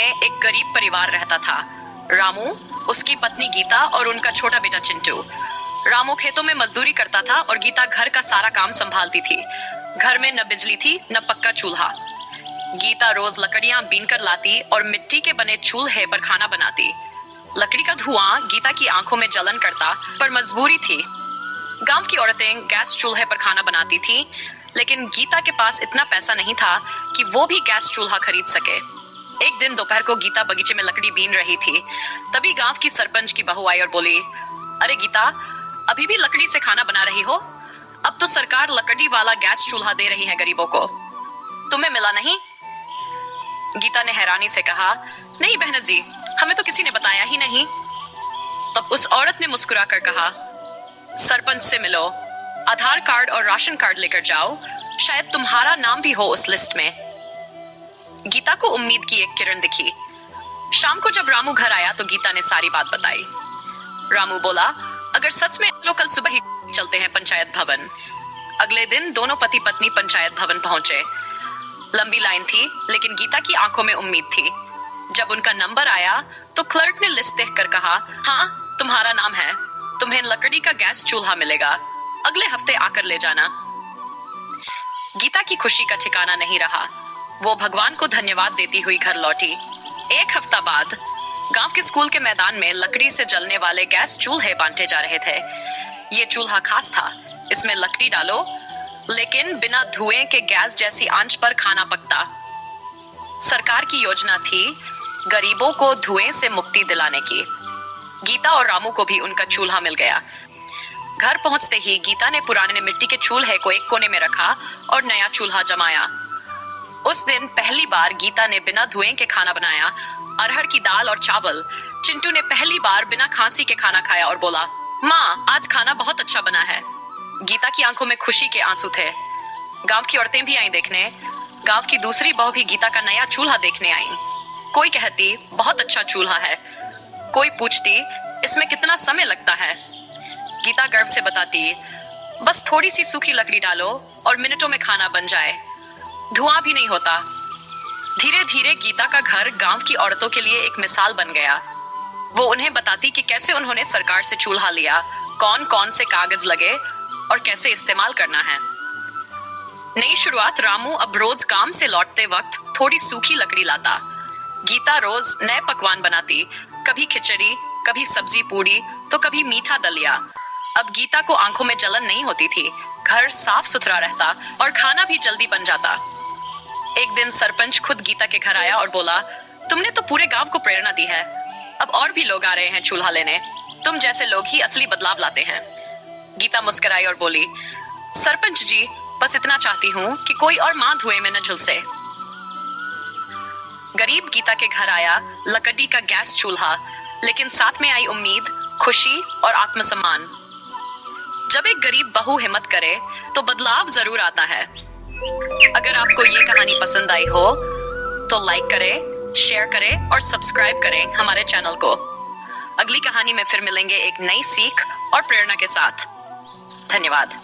में एक गरीब परिवार रहता था। रामू, उसकी पत्नी गीता और उनका छोटा बेटा चिंटू। रामू खेतों में मजदूरी करता था और गीता घर का सारा काम संभालती थी। घर में न बिजली थी न पक्का चूल्हा। गीता रोज लकड़ियां बीनकर लाती और मिट्टी के बने चूल्हे पर खाना बनाती। लकड़ी का धुआं गीता की आंखों में जलन करता, पर मजबूरी थी। गांव की औरतें गैस चूल्हे पर खाना बनाती थीं, लेकिन गीता के पास इतना पैसा नहीं था कि वो भी गैस चूल्हा खरीद सके। एक दिन दोपहर को गीता बगीचे में लकड़ी बीन रही थी। तभी गांव की सरपंच की बहू आई और बोली, अरे गीता, अभी भी लकड़ी से खाना बना रही हो? अब तो सरकार लकड़ी वाला गैस चूल्हा दे रही है गरीबों को, तुम्हें मिला नहीं? गीता ने हैरानी से कहा, नहीं बहन जी, हमें तो किसी ने बताया ही नहीं। तब उस औरत ने मुस्कुरा कर कहा, सरपंच से मिलो, आधार कार्ड और राशन कार्ड लेकर जाओ, शायद तुम्हारा नाम भी हो उस लिस्ट में। गीता को उम्मीद की एक किरण दिखी। शाम को जब रामू घर आया तो गीता ने सारी बात बताई। रामू बोला, अगर सच में लोग कल सुबह ही चलते हैं पंचायत भवन। अगले दिन दोनों पति पत्नी पंचायत भवन पहुंचे। लंबी लाइन थी, लेकिन गीता की आंखों में उम्मीद थी। जब उनका नंबर आया तो क्लर्क ने लिस्ट देखकर कहा, हाँ, तुम्हारा नाम है, तुम्हें लकड़ी का गैस चूल्हा मिलेगा, अगले हफ्ते आकर ले जाना। गीता की खुशी का ठिकाना नहीं रहा। वो भगवान को धन्यवाद देती हुई घर लौटी। एक हफ्ता बाद गांव के स्कूल के मैदान में लकड़ी से जलने वाले गैस चूल्हे बांटे जा रहे थे। ये चूल्हा खास था। इसमें लकड़ी डालो, लेकिन बिना धुएं के गैस जैसी आंच पर खाना पकता। सरकार की योजना थी गरीबों को धुएं से मुक्ति दिलाने की। गीता और रामू को भी उनका चूल्हा मिल गया। घर पहुंचते ही गीता ने पुराने मिट्टी के चूल्हे को एक कोने में रखा और नया चूल्हा जमाया। उस दिन पहली बार गीता ने बिना धुएं के खाना बनाया, अरहर की दाल और चावल। चिंटू ने पहली बार बिना खांसी के खाना खाया और बोला, माँ, आज खाना बहुत अच्छा बना है। गीता की आंखों में खुशी के आंसू थे। गांव की औरतें भी आई देखने। गांव की दूसरी बहू भी गीता का नया चूल्हा देखने आई। कोई कहती, बहुत अच्छा चूल्हा है। कोई पूछती, इसमें कितना समय लगता है? गीता गर्व से बताती, बस थोड़ी सी सूखी लकड़ी डालो और मिनटों में खाना बन जाए, धुआं भी नहीं होता। धीरे धीरे गीता का घर गांव की औरतों के लिए एक मिसाल बन गया। वो उन्हें बताती कि कैसे उन्होंने सरकार से चूल्हा लिया, कौन कौन से कागज लगे और कैसे इस्तेमाल करना है। नई शुरुआत। रामू अब रोज काम से लौटते वक्त थोड़ी सूखी लकड़ी लाता। गीता रोज नए पकवान बनाती, कभी खिचड़ी, कभी सब्जी पूड़ी, तो कभी मीठा दलिया। अब गीता को आंखों में जलन नहीं होती थी। घर साफ सुथरा रहता और खाना भी जल्दी बन जाता। एक दिन सरपंच खुद गीता के घर आया और बोला, तुमने तो पूरे गांव को प्रेरणा दी है। अब और भी लोग आ रहे हैं चूल्हा लेने। तुम जैसे लोग ही असली बदलाव लाते हैं। गीता मुस्कुराई और बोली, सरपंच जी, बस इतना चाहती हूँ कि कोई और माँ धुएं में न झुलसे। गरीब गीता के घर आया लकड़ी का गैस चूल्हा, लेकिन साथ में आई उम्मीद, खुशी और आत्मसम्मान। जब एक गरीब बहू हिम्मत करे तो बदलाव जरूर आता है। अगर आपको ये कहानी पसंद आई हो तो लाइक करें, शेयर करें और सब्सक्राइब करें हमारे चैनल को। अगली कहानी में फिर मिलेंगे एक नई सीख और प्रेरणा के साथ। धन्यवाद।